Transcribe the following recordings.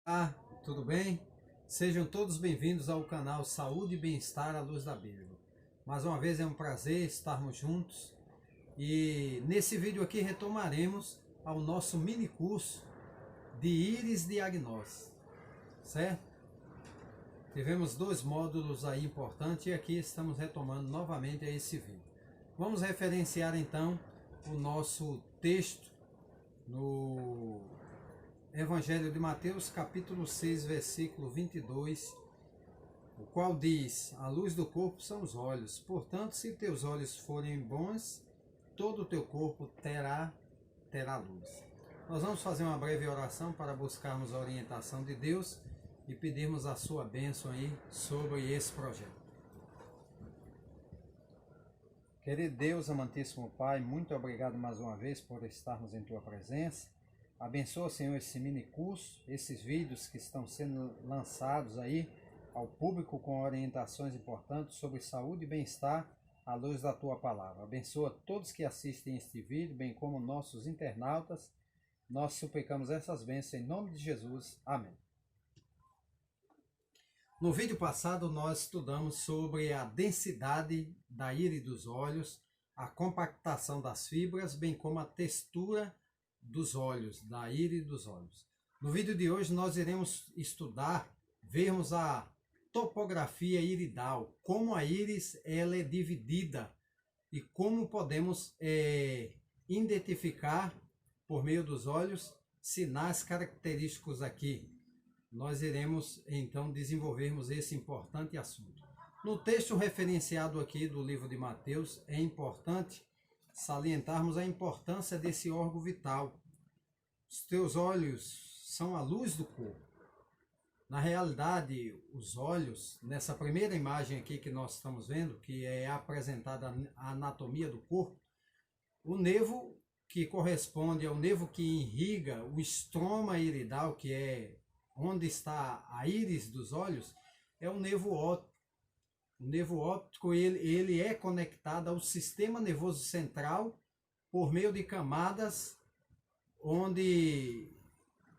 Olá, tudo bem? Sejam todos bem-vindos ao canal Saúde e Bem-Estar à Luz da Bíblia. Mais uma vez é um prazer estarmos juntos e nesse vídeo aqui retomaremos ao nosso mini curso de íris diagnóstico, certo? Tivemos dois módulos aí importantes e aqui estamos retomando novamente esse vídeo. Vamos referenciar então o nosso texto no Evangelho de Mateus, capítulo 6, versículo 22, o qual diz: a luz do corpo são os olhos. Portanto, se teus olhos forem bons, todo o teu corpo terá luz. Nós vamos fazer uma breve oração para buscarmos a orientação de Deus e pedirmos a sua bênção aí sobre esse projeto. Querido Deus, amantíssimo Pai, muito obrigado mais uma vez por estarmos em tua presença. Abençoa, Senhor, esse mini curso, esses vídeos que estão sendo lançados aí ao público com orientações importantes sobre saúde e bem-estar à luz da tua palavra. Abençoa todos que assistem este vídeo, bem como nossos internautas. Nós suplicamos essas bênçãos em nome de Jesus. Amém. No vídeo passado nós estudamos sobre a densidade da íris dos olhos, a compactação das fibras, bem como a textura dos olhos, da íris dos olhos. No vídeo de hoje nós iremos estudar, vermos a topografia iridal, como a íris ela é dividida e como podemos identificar por meio dos olhos sinais característicos aqui. Nós iremos então desenvolvermos esse importante assunto. No texto referenciado aqui do livro de Mateus, é importante salientarmos a importância desse órgão vital. Os teus olhos são a luz do corpo. Na realidade, os olhos, nessa primeira imagem aqui que nós estamos vendo, que é apresentada a anatomia do corpo, o nervo que corresponde ao nervo que irriga o estroma iridal, que é onde está a íris dos olhos, é o nervo óptico. O nervo óptico ele é conectado ao sistema nervoso central por meio de camadas onde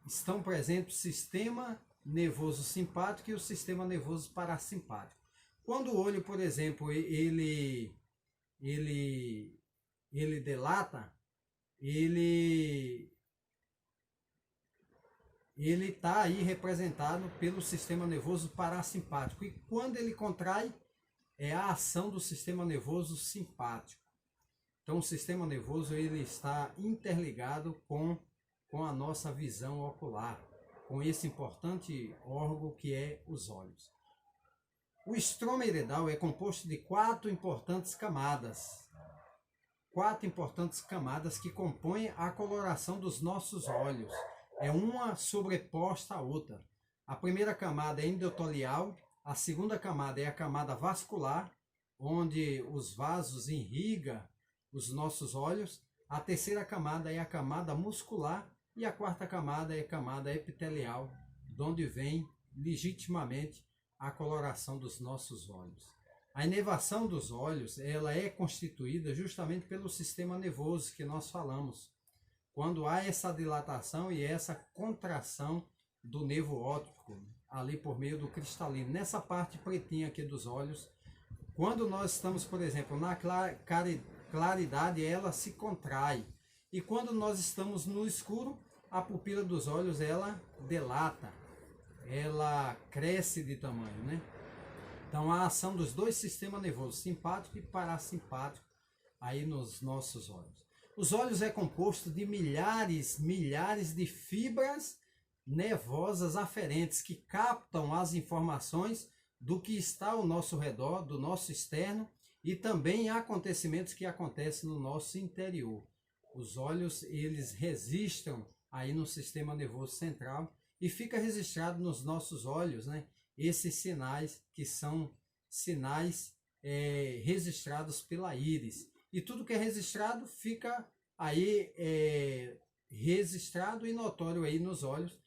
estão presentes o sistema nervoso simpático e o sistema nervoso parasimpático. Quando o olho, por exemplo, ele dilata, ele está aí representado pelo sistema nervoso parasimpático. E quando ele contrai, é a ação do sistema nervoso simpático. Então o sistema nervoso ele está interligado com a nossa visão ocular, com esse importante órgão que é os olhos. O estroma iridal é composto de quatro importantes camadas que compõem a coloração dos nossos olhos. É uma sobreposta à outra. A primeira camada é endotelial, a segunda camada é a camada vascular, onde os vasos irrigam os nossos olhos. A terceira camada é a camada muscular e a quarta camada é a camada epitelial, de onde vem legitimamente a coloração dos nossos olhos. A inervação dos olhos ela é constituída justamente pelo sistema nervoso que nós falamos. Quando há essa dilatação e essa contração do nervo óptico, ali por meio do cristalino, nessa parte pretinha aqui dos olhos, quando nós estamos, por exemplo, na claridade, ela se contrai. E quando nós estamos no escuro, a pupila dos olhos, ela dilata, ela cresce de tamanho, né? Então, a ação dos dois sistemas nervosos, simpático e parasimpático, aí nos nossos olhos. Os olhos é composto de milhares de fibras nervosas aferentes que captam as informações do que está ao nosso redor, do nosso externo e também acontecimentos que acontecem no nosso interior. Os olhos, eles registram aí no sistema nervoso central e fica registrado nos nossos olhos, né? Esses sinais que são sinais registrados pela íris. E tudo que é registrado fica aí registrado e notório aí nos olhos.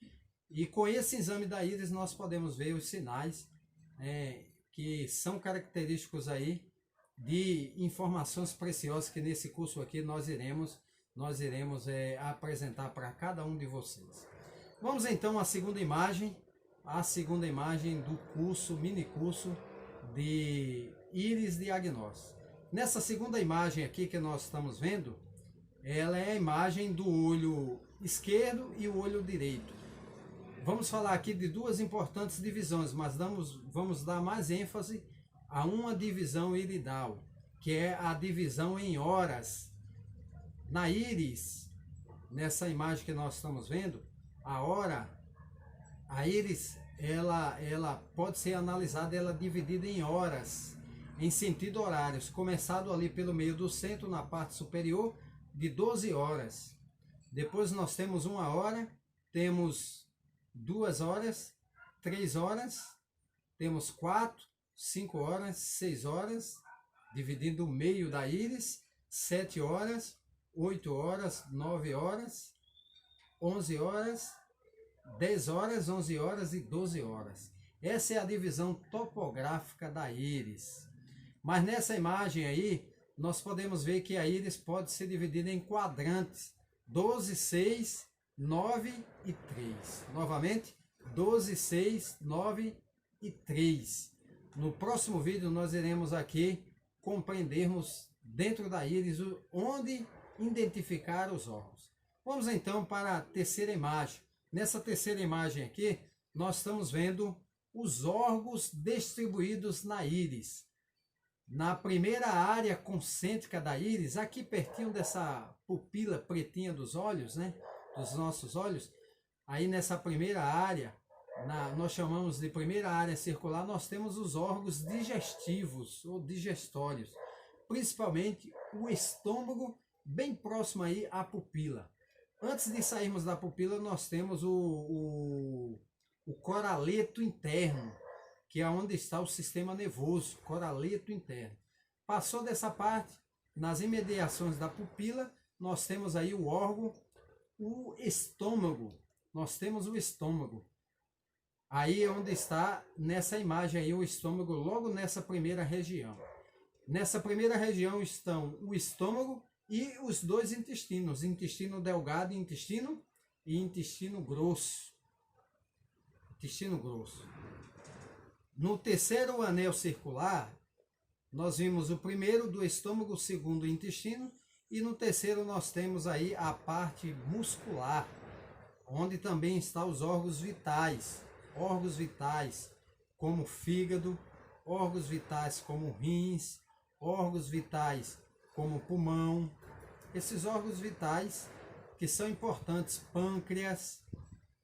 E com esse exame da íris nós podemos ver os sinais que são característicos aí de informações preciosas que nesse curso aqui nós iremos apresentar para cada um de vocês. Vamos então à segunda imagem, do curso, mini curso de íris diagnóstico. Nessa segunda imagem aqui que nós estamos vendo, ela é a imagem do olho esquerdo e o olho direito. Vamos falar aqui de duas importantes divisões, mas vamos dar mais ênfase a uma divisão iridal, que é a divisão em horas. Na íris, nessa imagem que nós estamos vendo, a íris, ela pode ser analisada, ela é dividida em horas, em sentido horários, começado ali pelo meio do centro, na parte superior, de 12 horas. Depois nós temos 1 hora, temos 2 horas, 3 horas, temos 4, 5 horas, 6 horas, dividindo o meio da íris, 7 horas, 8 horas, 9 horas, 11 horas, 10 horas, 11 horas e 12 horas. Essa é a divisão topográfica da íris. Mas nessa imagem aí, nós podemos ver que a íris pode ser dividida em quadrantes: 12, 6, 9 e 3. Novamente, 12, 6, 9 e 3. No próximo vídeo nós iremos aqui compreendermos dentro da íris onde identificar os órgãos. Vamos então para a terceira imagem. Nessa terceira imagem aqui, nós estamos vendo os órgãos distribuídos na íris. Na primeira área concêntrica da íris, aqui pertinho dessa pupila pretinha dos olhos, né? Dos nossos olhos, aí nessa primeira área, nós chamamos de primeira área circular, nós temos os órgãos digestivos ou digestórios, principalmente o estômago, bem próximo aí à pupila. Antes de sairmos da pupila, nós temos o coraleto interno, que é onde está o sistema nervoso, coraleto interno. Passou dessa parte, nas imediações da pupila, nós temos aí o órgão, o estômago. Nós temos o estômago. Aí é onde está, nessa imagem aí, o estômago, logo nessa primeira região. Nessa primeira região estão o estômago e os dois intestinos, intestino delgado e intestino grosso. Intestino grosso. No terceiro anel circular, nós vimos o primeiro do estômago, o segundo o intestino, e no terceiro nós temos aí a parte muscular, onde também estão os órgãos vitais como fígado, órgãos vitais como rins, órgãos vitais como pulmão. Esses órgãos vitais que são importantes, pâncreas,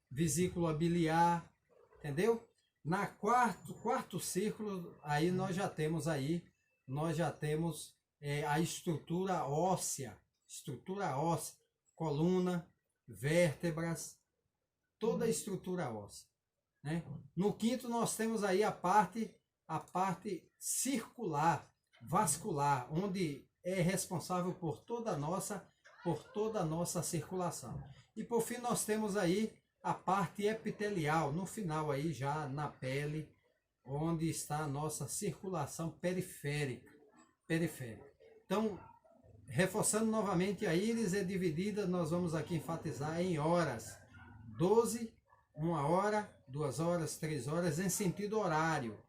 vesícula biliar, entendeu? Na quarto círculo, aí nós já temos a estrutura óssea, coluna, vértebras, toda a estrutura óssea, né? No quinto nós temos aí a parte circular, vascular, onde é responsável por toda a nossa circulação. E por fim nós temos aí a parte epitelial, no final aí já na pele, onde está a nossa circulação periférica. Então, reforçando novamente, a íris é dividida, nós vamos aqui enfatizar em horas: 12, 1 hora, 2 horas, 3 horas, em sentido horário.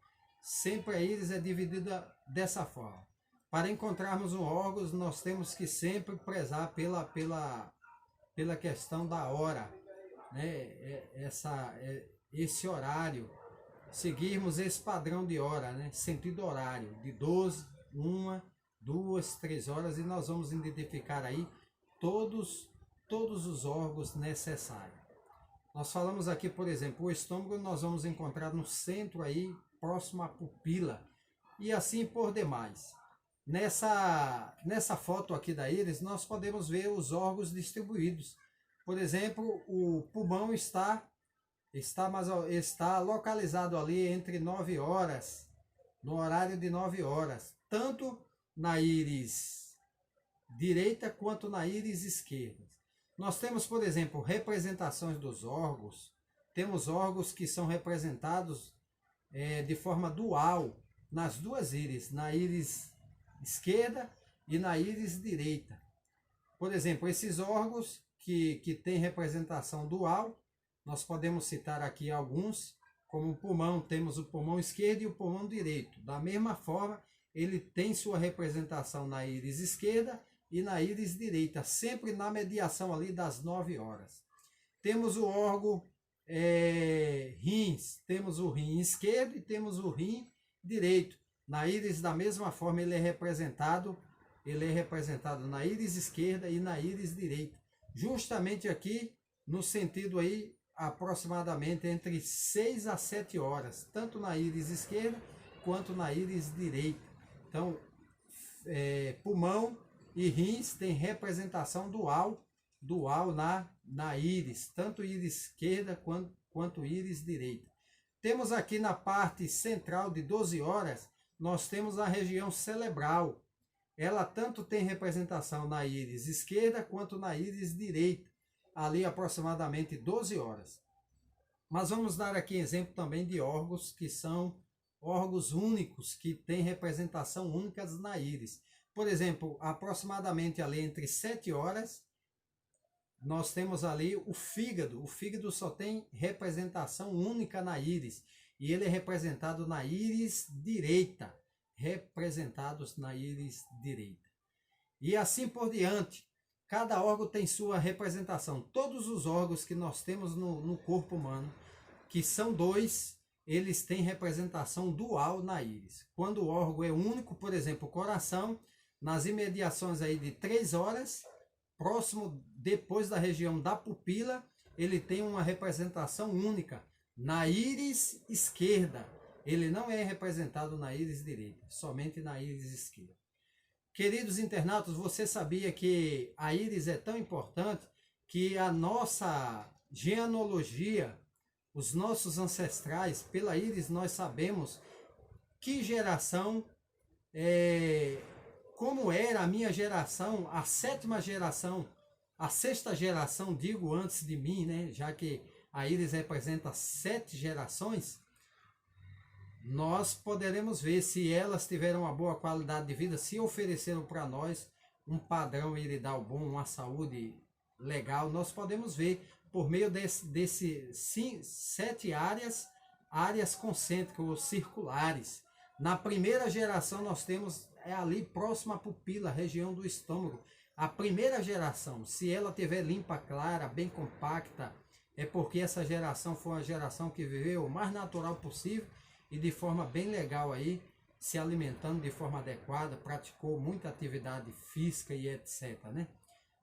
Sempre a íris é dividida dessa forma. Para encontrarmos um órgão, nós temos que sempre prezar pela questão da hora, né? Esse horário, seguirmos esse padrão de hora, né? Sentido horário, de 12, 1, 2, 3 horas, e nós vamos identificar aí todos os órgãos necessários. Nós falamos aqui, por exemplo, o estômago nós vamos encontrar no centro aí, próximo à pupila, e assim por demais. Nessa foto aqui da íris, nós podemos ver os órgãos distribuídos. Por exemplo, o pulmão está localizado ali entre 9 horas, no horário de 9 horas, tanto na íris direita quanto na íris esquerda. Nós temos, por exemplo, representações dos órgãos. Temos órgãos que são representados de forma dual nas duas íris, na íris esquerda e na íris direita. Por exemplo, esses órgãos que têm representação dual, Nós podemos citar aqui alguns, como o pulmão, temos o pulmão esquerdo e o pulmão direito. Da mesma forma, ele tem sua representação na íris esquerda e na íris direita, sempre na mediação ali das 9 horas. Temos o órgão rins, temos o rim esquerdo e temos o rim direito. Na íris, da mesma forma, ele é representado na íris esquerda e na íris direita. Justamente aqui, no sentido aí, aproximadamente entre 6 a 7 horas, tanto na íris esquerda quanto na íris direita. Então, pulmão e rins têm representação dual na íris, tanto íris esquerda quanto íris direita. Temos aqui na parte central de 12 horas, nós temos a região cerebral. Ela tanto tem representação na íris esquerda quanto na íris direita, ali aproximadamente 12 horas. Mas vamos dar aqui exemplo também de órgãos que são órgãos únicos, que têm representação únicas na íris. Por exemplo, aproximadamente ali entre 7 horas, nós temos ali o fígado. O fígado só tem representação única na íris. E ele é representado na íris direita. E assim por diante. Cada órgão tem sua representação. Todos os órgãos que nós temos no corpo humano, que são 2, eles têm representação dual na íris. Quando o órgão é único, por exemplo, o coração, nas imediações aí de 3 horas, próximo depois da região da pupila, ele tem uma representação única na íris esquerda. Ele não é representado na íris direita, somente na íris esquerda. Queridos internautas, você sabia que a íris é tão importante que a nossa genealogia, os nossos ancestrais, pela íris nós sabemos que geração, como era a minha geração, a 7ª geração, a 6ª geração, digo antes de mim, né? Já que a íris representa 7 gerações, nós poderemos ver se elas tiveram uma boa qualidade de vida, se ofereceram para nós um padrão iridal bom, uma saúde legal. Nós podemos ver por meio desse 7 áreas concêntricas ou circulares. Na primeira geração nós temos ali próxima à pupila, região do estômago. A primeira geração, se ela tiver limpa, clara, bem compacta, é porque essa geração foi uma geração que viveu o mais natural possível e de forma bem legal aí, se alimentando de forma adequada, praticou muita atividade física e etc, né?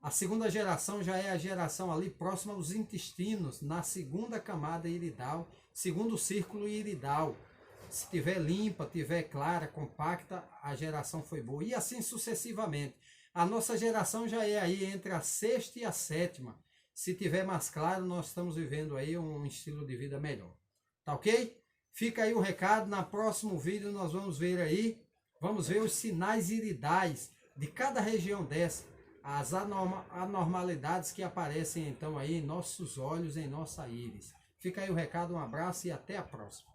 A segunda geração já é a geração ali próxima aos intestinos, na segunda camada iridal, segundo círculo iridal. Se tiver limpa, tiver clara, compacta, a geração foi boa. E assim sucessivamente. A nossa geração já é aí entre a 6ª e a 7ª. Se tiver mais claro, nós estamos vivendo aí um estilo de vida melhor. Tá ok? Fica aí o recado. No próximo vídeo nós vamos ver os sinais iridais de cada região dessa. As anormalidades que aparecem então aí em nossos olhos, em nossa íris. Fica aí o recado, um abraço e até a próxima.